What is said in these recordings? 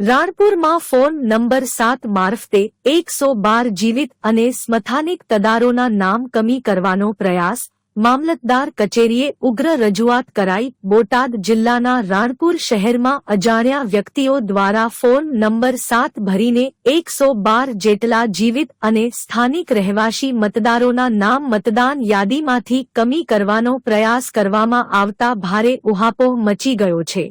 રાણપુરમાં phone number 7 મારફતે 112 જીવિત અને સ્મથાનિક તદારોના નામ કમી કરવાનો પ્રયાસ, મામલતદાર કચેરીએ ઉગ્ર રજૂઆત કરાઈ. બોટાદ જિલ્લાના રાણપુર શહેરમાં અજાણ્યા વ્યક્તિઓ દ્વારા ફોન નંબર 7 ભરીને 112 જેટલા જીવિત અને સ્થાનિક રહેવાસી મતદારોના નામ મતદાન યાદીમાંથી કમી કરવાનો પ્રયાસ કરવામાં આવતા ભારે ઉહાપોહ મચી ગયો છે.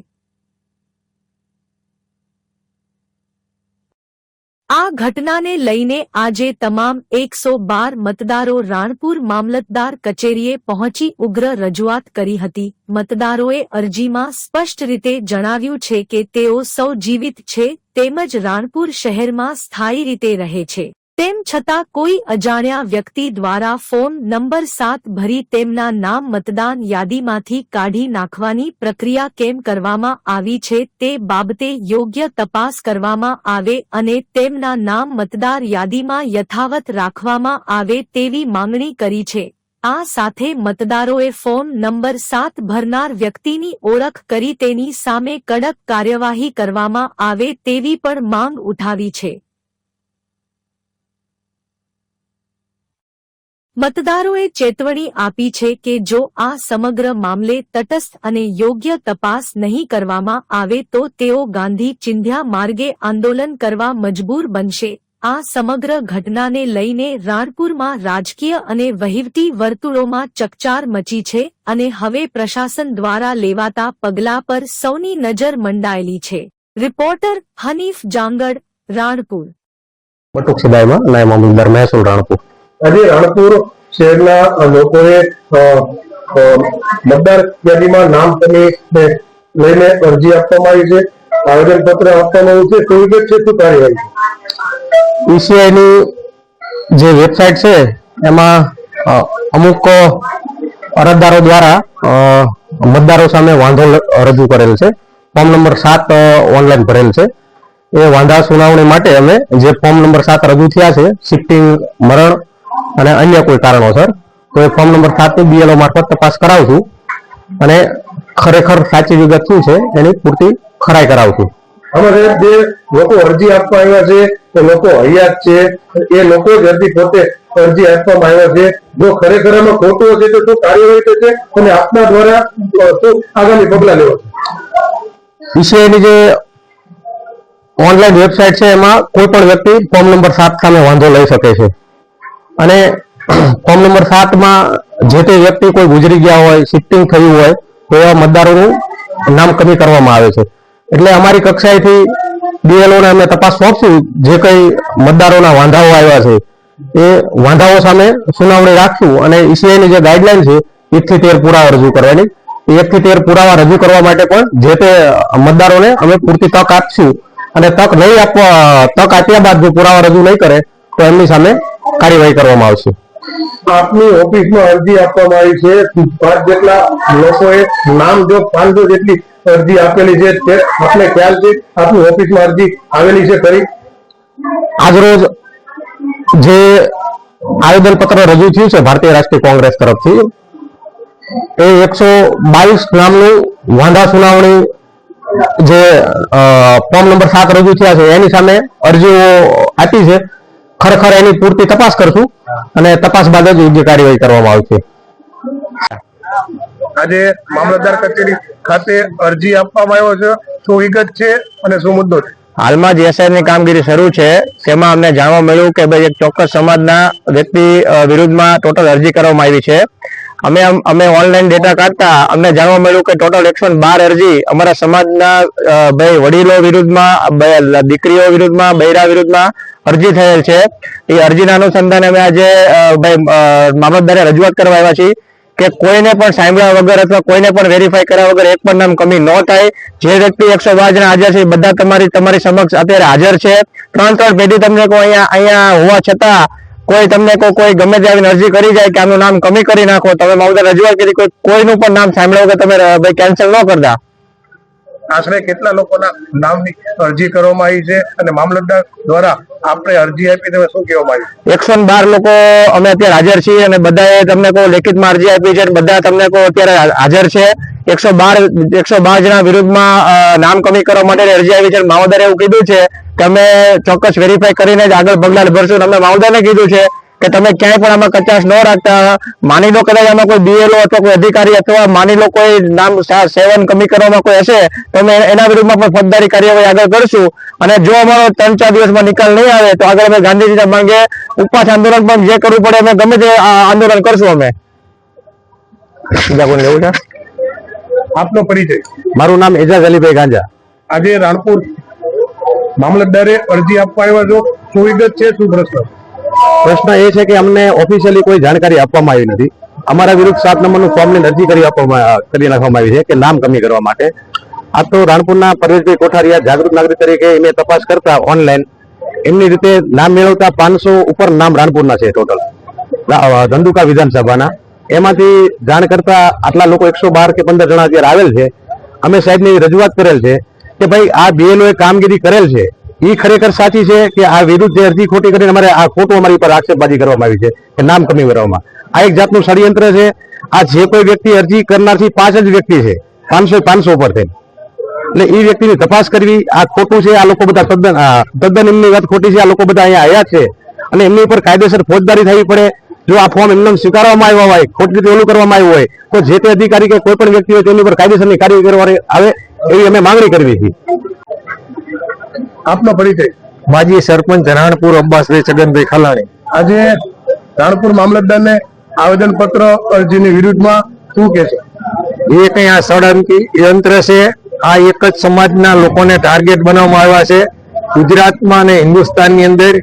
આ ઘટનાને લઈને આજે તમામ 112 મતદારો રાણપુર મામલતદાર કચેરીએ પહોંચી ઉગ્ર રજૂઆત કરી હતી. મતદારોએ અરજીમાં સ્પષ્ટ રીતે જણાવ્યું છે કે તેઓ સૌ જીવિત છે તેમજ રાણપુર શહેરમાં સ્થાયી રીતે રહે છે. તેમ છતાં કોઈ અજાણ્યા વ્યક્તિ દ્વારા ફોન નંબર 7 ભરી તેમના નામ મતદાન યાદીમાંથી કાઢી નાખવાની પ્રક્રિયા કેમ કરવામાં આવી છે તે બાબતે યોગ્ય તપાસ કરવામાં આવે અને તેમના નામ મતદાર યાદીમાં યથાવત રાખવામાં આવે તેવી માંગણી કરી છે. આ સાથે મતદારોએ ફોન નંબર 7 ભરનાર વ્યક્તિની ઓળખ કરી તેની સામે કડક કાર્યવાહી કરવામાં આવે તેવી પણ માંગ ઉઠાવી છે. મતદારોએ ચેતવણી આપી છે કે જો આ સમગ્ર મામલે તટસ્થ અને યોગ્ય તપાસ નહીં કરવામાં આવે તો તેઓ ગાંધી ચિંધ્યા માર્ગે આંદોલન કરવા મજબૂર બનશે. આ સમગ્ર ઘટનાને લઈને રાણપુરમાં રાજકીય અને વહીવટી વર્તુળોમાં ચકચાર મચી છે અને હવે પ્રશાસન દ્વારા લેવાતા પગલાં પર સૌની નજર મંડાયેલી છે. રિપોર્ટર હનીફ જાંગડ, રાણપુર. બટુક સિદાયમાં નાયબ મામલતદાર મહેસૂલ રાણપુર. આજે રાણપુર શહેરના લોકોએ મતદાર યાદીમાં નામ કમીને લઈને અરજી આપવામાં આવી છે, આવેદન પત્ર આપવામાં આવ્યું છે. શું વિગત છે, શું કાર્યવાહી? ઈસીઆઈની જે વેબસાઇટ છે એમાં અમુક અરજદારો દ્વારા મતદારો સામે વાંધો રજૂ કરેલ છે. ફોર્મ નંબર 7 ઓનલાઈન ભરેલ છે. એ વાંધા સુનાવણી માટે અમે જે ફોર્મ નંબર 7 રજૂ થયા છે, શિફ્ટિંગ, મરણ અને અન્ય કોઈ કારણોસર, તો એ ફોર્મ નંબર 7 ની બીએલઓ મારફત તપાસ કરાવશું અને ખરેખર સાચી વિગત શું છે એની પૂરતી ખરાઈ કરાવશું. અમારે જે લોકો અરજી આપવા આવ્યા છે એ લોકો હયાત છે, એ લોકો જ અરજી પોતે અરજી આપવામાં આવ્યા છે. જો ખરેખર એમાં ખોટું હશે તો શું કાર્યવાહી થશે અને આપના દ્વારા શું આગામી પગલા લેવાશે? ઈસીઆઈની જે ઓનલાઈન વેબસાઇટ છે એમાં કોઈ પણ વ્યક્તિ ફોર્મ નંબર 7 સામે વાંધો લઈ શકે છે અને ફોર્મ નંબર 7 માં જે તે વ્યક્તિ કોઈ ગુજરી ગયા હોય, શિફ્ટિંગ થયું હોય તો એવા મતદારોનું નામ કમી કરવામાં આવે છે. એટલે અમારી કક્ષાએથી બીએલઓને અમે તપાસ સોંપશું. જે કઈ મતદારોના વાંધાઓ આવ્યા છે એ વાંધાઓ સામે સુનાવણી રાખશું અને ઈસીઆઈની જે ગાઈડલાઈન છે 1 થી 13 પુરાવા રજૂ કરવાની, 1 થી 13 પુરાવા રજૂ કરવા માટે પણ જે તે મતદારોને અમે પૂરતી તક આપશું અને તક આપ્યા બાદ જો પુરાવા રજૂ નહીં કરે તો એમની સામે કાર્યવાહી કરવામાં આવશે. આપની ઓફિસમાં અરજી આપવામાં આવી છે, 5 જેટલા લોકોએ નામ જો 500 જેટલી અરજી આપેલી છે, તે આપને ખ્યાલ છે? આપની ઓફિસમાં અરજી આવેલી છે ખરી? આજરોજ જે આવેદન પત્ર રજૂ થયું છે ભારતીય રાષ્ટ્રીય કોંગ્રેસ તરફથી, એ 122 નામનું વાંધા સુનાવણી જે ફોર્મ નંબર 7 રજૂ થયા છે એની સામે અરજીઓ આપી છે. ખરેખર એની પૂરતી તપાસ કરશું અને તપાસ બાદ જ યોગ્ય કાર્યવાહી કરવામાં આવશે. આજે મામલતદાર કચેરી ખાતે અરજી આપવામાં આવ્યો છે, શું વિગત છે અને શું મુદ્દો છે? હાલમાં જે એસઆઈની કામગીરી શરૂ છે તેમાં અમને જાણવા મળ્યું કે ભાઈ એક ચોક્કસ સમાજના વ્યક્તિ વિરુદ્ધમાં ટોટલ અરજી કરવામાં આવી છે. અમે ઓનલાઈન ડેટા કાઢતા અમને જાણવા મળ્યું કે ટોટલ 112 અરજી અમારા સમાજના ભાઈ વડીલો વિરુદ્ધમાં, દીકરીઓ વિરુદ્ધમાં, બૈરા વિરુદ્ધમાં અરજી થયેલ છે. એ અરજીના અનુસંધાને અમે આજે ભાઈ મામલતદારે રજૂઆત કરવા આવ્યા છીએ કે કોઈને પણ સાંભળ્યા વગર અથવા કોઈને પણ વેરીફાઈ કર્યા વગર એક પણ નામ કમી ન થાય. જે વ્યક્તિ 112 જણા હાજર છે બધા તમારી સમક્ષ અત્યારે હાજર છે. 3 પેઢી તમને અહીંયા હોવા છતાં કોઈ તમને કોઈ ગમે તે આવીને અરજી કરી જાય કે આનું નામ કમી કરી નાખો, તમે મામલતદાર રજૂઆત કરી, કોઈનું પણ નામ સાંભળ્યા વગર તમે ભાઈ કેન્સલ ન કરતા. આશરે કેટલા લોકોના નામની અરજી કરવામાં આવી છે અને મામલતદાર દ્વારા આપણે અરજી આપી તમે શું કહેવામાં આવ્યું? 112 લોકો અમે અત્યારે હાજર છીએ અને બધાએ તમને લેખિતમાં અરજી આપી છે, બધા તમને અત્યારે હાજર છે. 112 જણા વિરુદ્ધમાં નામ કમી કરવા માટે અરજી આવી છે. મામલતદારે એવું કીધું છે કે અમે ચોક્કસ વેરીફાઈ કરીને જ આગળ પગલાં ભરશું. અમે મામલતદારને કીધું છે કે તમે ક્યાંય પણ આમાં કચાશ ન રાખતા. માની લો કદાચ આમાં કોઈ બીએલઓ અથવા કોઈ અધિકારી અથવા માની લો કોઈ નામ સેવન કમી કરવામાં કોઈ હશે તો અમે એના વિરુદ્ધમાં પણ ફોજદારી કાર્યવાહી આગળ કરશું. અને જો અમારો 3-4 દિવસમાં નિકાલ નહીં આવે તો આગળ અમે ગાંધીજીના માંગે ઉપવાસ આંદોલન પણ જે કરવું પડે અમે ગમે તે આંદોલન કરશું. અમે બીજા કોઈ લેવું છે? આપનો પરિચય? મારું નામ એજાઝ અલીભાઈ ગાંજા. આજે રાણપુર મામલતદારે અરજી આપવા આવ્યા છો, શું વિગત છે, શું પ્રશ્ન? પ્રશ્ન એ છે કે અમને ઓફિશિયલી કોઈ જાણકારી આપવામાં આવી નથી. અમારા વિરુદ્ધ 7 નંબરનું ફોર્મની અરજી કરી નાખવામાં આવી છે કે નામ કમી કરવા માટે. આ તો રાણપુરના પરેશભાઈ કોઠારિયા જાગૃત નાગરિક તરીકે એમને તપાસ કરતા ઓનલાઈન એમની રીતે નામ મેળવતા 500 ઉપર નામ રાણપુરના છે ટોટલ ધંધુકા વિધાનસભાના. એમાંથી જાણ કરતા આટલા લોકો 112 કે 15 જણા અત્યારે આવેલ છે. અમે સાહેબની રજૂઆત કરેલ છે કે ભાઈ આ BLO એ કામગીરી કરેલ છે એ ખરેખર સાચી છે કે આ વિરુદ્ધ જે અરજી ખોટી કરીને અમારે આ ખોટું અમારી પર આક્ષેપબાજી કરવામાં આવી છે કે નામ કમી કરવામાં. આ એક જાતનું ષડયંત્ર છે. આ જે કોઈ વ્યક્તિ અરજી કરનારથી 5 જ વ્યક્તિ છે 500 પર થઈ એટલે એ વ્યક્તિની તપાસ કરવી આ ખોટું છે. આ લોકો બધા તદ્દન એમની વાત ખોટી છે. આ લોકો બધા અહીંયા આવ્યા છે અને એમની ઉપર કાયદેસર ફોજદારી થવી પડે. જો આ ફોર્મ એમને સ્વીકારવામાં આવ્યો હોય ખોટી રીતે ઓલું કરવામાં આવ્યું હોય તો જે તે અધિકારી કે કોઈ પણ વ્યક્તિ હોય તેની ઉપર કાયદેસરની કાર્યવાહી કરવાની આવે એવી અમે માંગણી કરવી છે. આપનો પરિચય? માજી સરપંચ રાણપુર અબ્બાસભાઈ છગનભાઈ ખલાણી. આજે રાણપુર મામલતદારને આવેદન પત્ર અરજીની વિરુદ્ધમાં શું કે છે? એ કઈ આ ષડયંત્રી યંત્ર છે. આ એક જ સમાજના લોકોને ટાર્ગેટ બનાવવામાં આવ્યા છે. ગુજરાતમાં અને હિન્દુસ્તાનની અંદર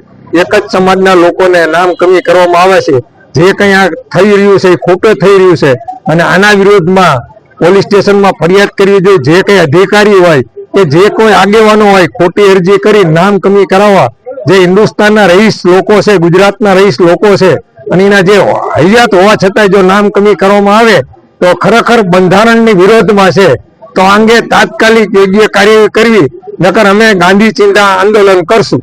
એક જ સમાજના લોકોને નામ કમી કરવામાં આવે છે. જે કઈ આ થઈ રહ્યું છે એ ખોટું થઈ રહ્યું છે અને આના વિરોધમાં પોલીસ સ્ટેશનમાં ફરિયાદ કરવી જોઈએ. જે કઈ અધિકારી હોય કે જે કોઈ આગેવાનો હોય ખોટી અરજી કરી નામ કમી કરાવવા જે હિન્દુસ્તાનના રહીશ લોકો છે ગુજરાતના રહીશ લોકો છે અને એના જે હયાત હોવા છતાં જો નામ કમી કરવામાં આવે તો ખરેખર બંધારણની વિરોધમાં છે. તો આ અંગે તાત્કાલિક યોગ્ય કાર્યવાહી કરવી નકર અમે ગાંધી ચિંતા આંદોલન કરશું.